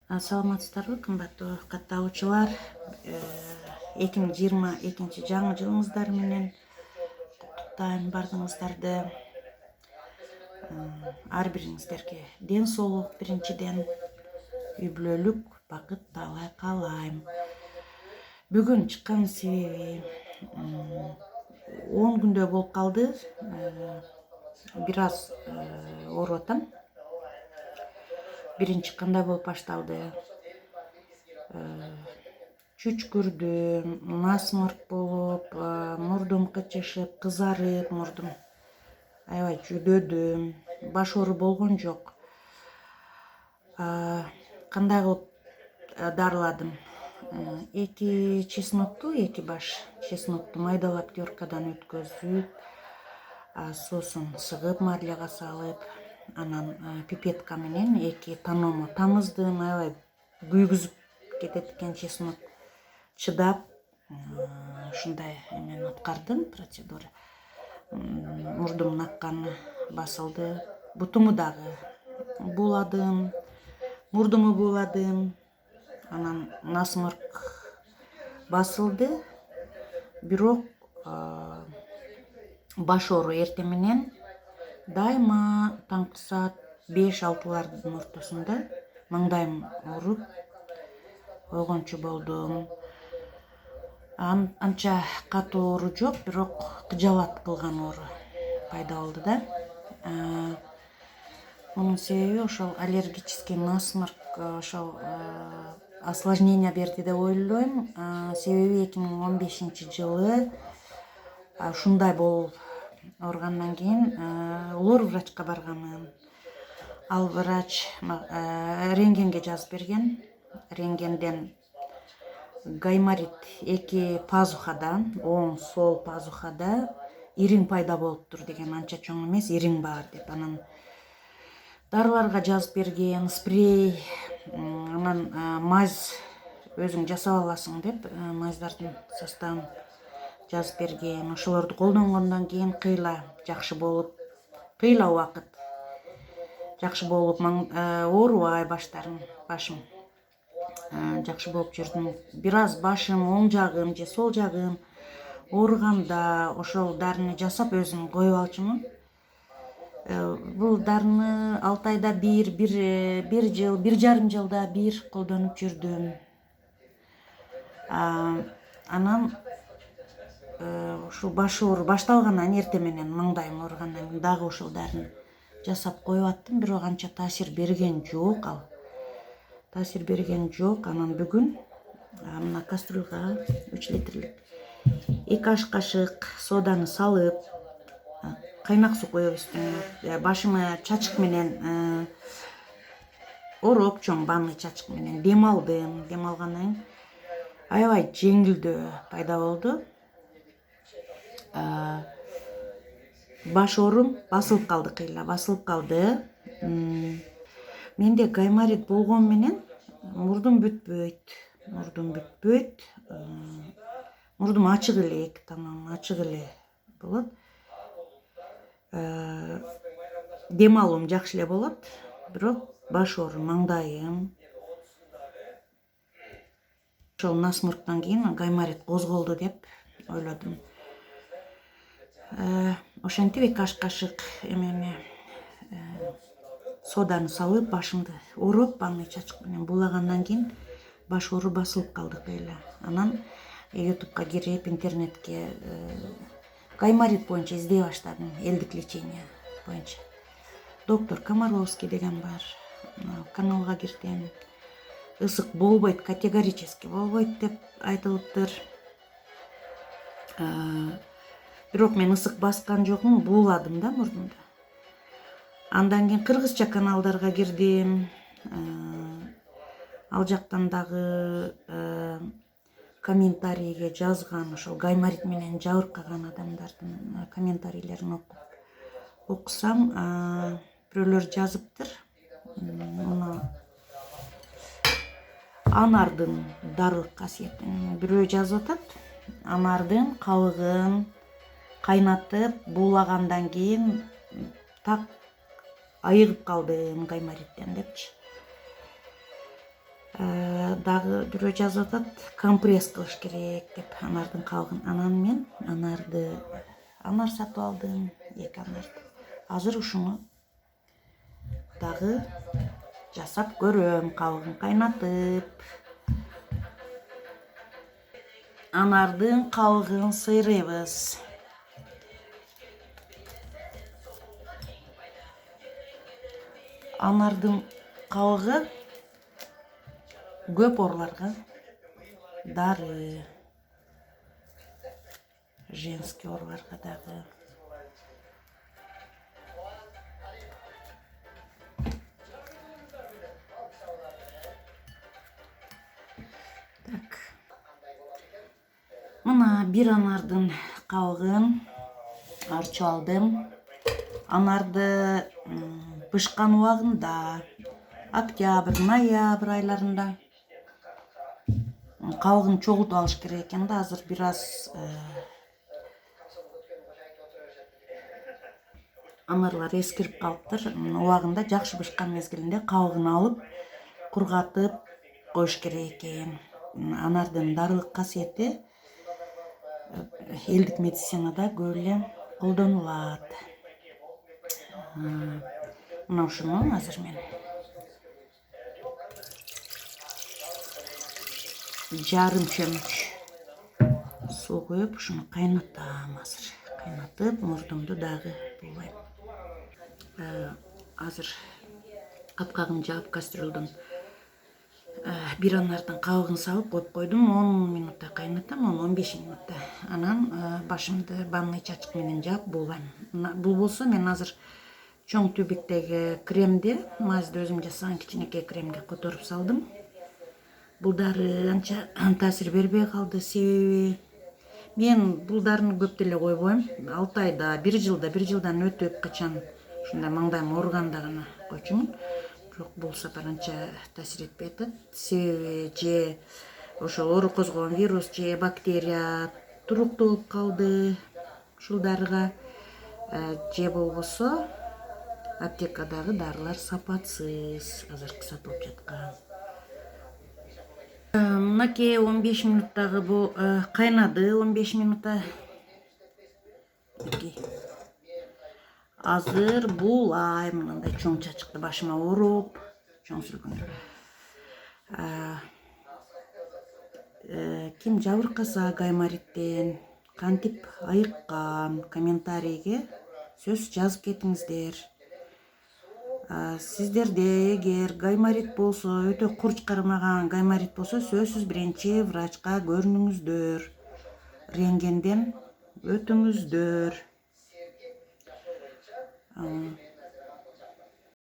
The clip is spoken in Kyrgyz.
Саламатсыздарбы, кымбаттуу катталуучулар. 2022 жаңы жылыңыздар менен куттуктайм баардыгыңыздарды. Ар бириңиздерге ден соолук, биринчиден үй бүлөлүк бакыт таалай каалайм. Бүгүн чыккан себеби 10 күндөй болуп калды. Бир аз ооруп атам. Биринчи кандай болуп башталды? Чүчкүрдүм, насмырк болуп, мурдум кычышып, кызарып, мурдум аябай жүдөдүм. Баш оору болгон жок. Кандай кылып дарыладым? 2 чеснокту, 2 баш чеснокту майдалап теркадан өткөзүп, соосун сыгып, марлега салып, анан пипетка менен 2 таномо тамыздым. Аябай күйгүзүп кетет экен чеснок. Чыдап ушундай эмени аткардым, процедура. Мурдумдун акканы басылды. Бутуму дагы бууладым, мурдуму бууладым. Анан насмырк басылды. Бирок баш оору эртең менен дайыма таңкы саат 5-6 ортосунда маңдайым ооруп койгончу болдум. Анча катуу оору жок, бирок кыжалат кылган оору пайда болду да. Мунун себеби ошол аллергический насмырк ошол осложнение берди деп ойлойм. Себеби 2015-жылы ушундай болуп ооругандан кийин лор врачка барганмын. Ал врач рентгенге жазып берген. Рентгенден гайморит 2 пазухада, оң сол пазухада ириң пайда болуптур деген, анча чоң эмес, ириң бар деп. Анан дарыларга жазып берген, спрей, анан мазь өзүң жасап аласың деп мазьдардын составын жазып берген. Ошолорду колдонгондон кийин кыйла жакшы болуп, кыйла убакыт жакшы болуп, оорубай башым жакшы болуп жүрдүм. Бир аз башым оң жагым же сол жагым ооруганда ошол дарыны жасап өзүм коюп алчумун. Бул дарыны 6 айда бир жыл, 1,5 жылда бир колдонуп жүрдүм. Анан ушул баш оору башталгандан эртең менен маңдайым ооругандан кийин дагы ошол дарыны жасап коюп аттым, бирок анча таасир берген жок ал. Таасир берген жок. Анан бүгүн мына кастрюльга 3 литрлик 2 аш кашык соданы салып, кайнак суу коюп үстүнө, башыма чачык менен ороп, чоң банный чачык менен дем алдым. Дем алгандан кийин аябай жеңилдөө пайда болду. Баш оорум басылып калды, кыйла басылып калды. Менде гайморит болгон менен мурдум бүтпөйт. Мурдум ачык эле, 2 таноом ачык эле болот. Дем алуум жакшы эле болот, бирок баш оору, маңдайым. Ошол насмырктан кийин гайморит козголду деп ойлодум. Ошентип 2 аш кашык эмени соданы салып, башымды ороп, банный чачык менен буулагандан кийин баш оору басылып калды кыйла. Анан ютубка кирип, интернетке гайморит боюнча издей баштадым, элдик лечение боюнча. Доктор Комаровский деген бар. Каналга кирдим. Ысык болбойт, категорически болбойт деп айтылыптыр. Бирок мен ысык баскан жокмун, бууладым да мурдумда. Андан кийин кыргызча каналдарга кирдим. Ал жактан дагы комментарийге жазган, ошол гайморит менен жабыркаган адамдардын комментарийлерин окусам, бирөөлөр жазыптыр. Анардын дарылык касиетин бирөө жазып атат. Анардын кабыгын кайнатып буулагандан кийин так айыгып калдым гаймориттен депчи. Дагы бирөө жазып атат, компресс кылыш керек деп анардын калгын. Анан мен анар сатып алдым, 2 анарды. Азыр ушуну дагы жасап көрөм, кабыгын кайнатып. Анардын кабыгын сыйрыйбыз. Анардын кабыгы көп ооруларга дары, женский ооруларга дагы. Так. Мына бир анардын кабыгын арчып алдым. Анарды бышкан убагында, октябрь, ноябрь айларында кабыгын чогултуп алыш керек экен да. Азыр бир аз анарлар эскирип калыптыр. Убагында жакшы бышкан мезгилинде кабыгын алып, кургатып коюш керек экен. Анардын дарылык касиети элдик медицинада көп эле колдонулат. Мына ушуну азыр мен жарым чөмүч суу коюп ушуну кайнатам. Азыр кайнатып, мурдумду дагы булайм. Азыр капкагын жаап кастрюльдун бир анардын кабыгын салып коюп койдум. 10 минутта кайнатам, 10-15 минутта. Анан башымды банный чачык менен жаап булайм. Бул болсо мен азыр чоң тюбиктеги кремди, мазды өзүм жасаган кичинекей кремге которуп салдым. Бул дары анча таасир бербей калды, себеби мен бул дарыны көп деле койбойм. 6 айда, 1 жылдан өтүп качан ушундай маңдайым ооруганда гана койчумун. Бирок бул сапар анча таасир этпей атат. Себеби же ошол оору козгогон вирус же бактерия туруктуу болуп калды ушул дарыга, же болбосо аптекадагы дарылар сапатсыз, азыркы сатылып жаткан. Мынакей 15 минуттагы бул кайнады, 15 минутта. Азыр булайм, мындай чоң чачыкты башыма уруп, чоң сүлгүндү. Ким жабыркаса гаймориттен, кантип айыккан, комментарийге сөз жазып кетиңиздер. Сиздерде эгер гайморит болсо, өтө курч кармаган гайморит болсо, сөзсүз биринчи врачка көрүнүңүздөр. Рентгенден өтүңүздөр.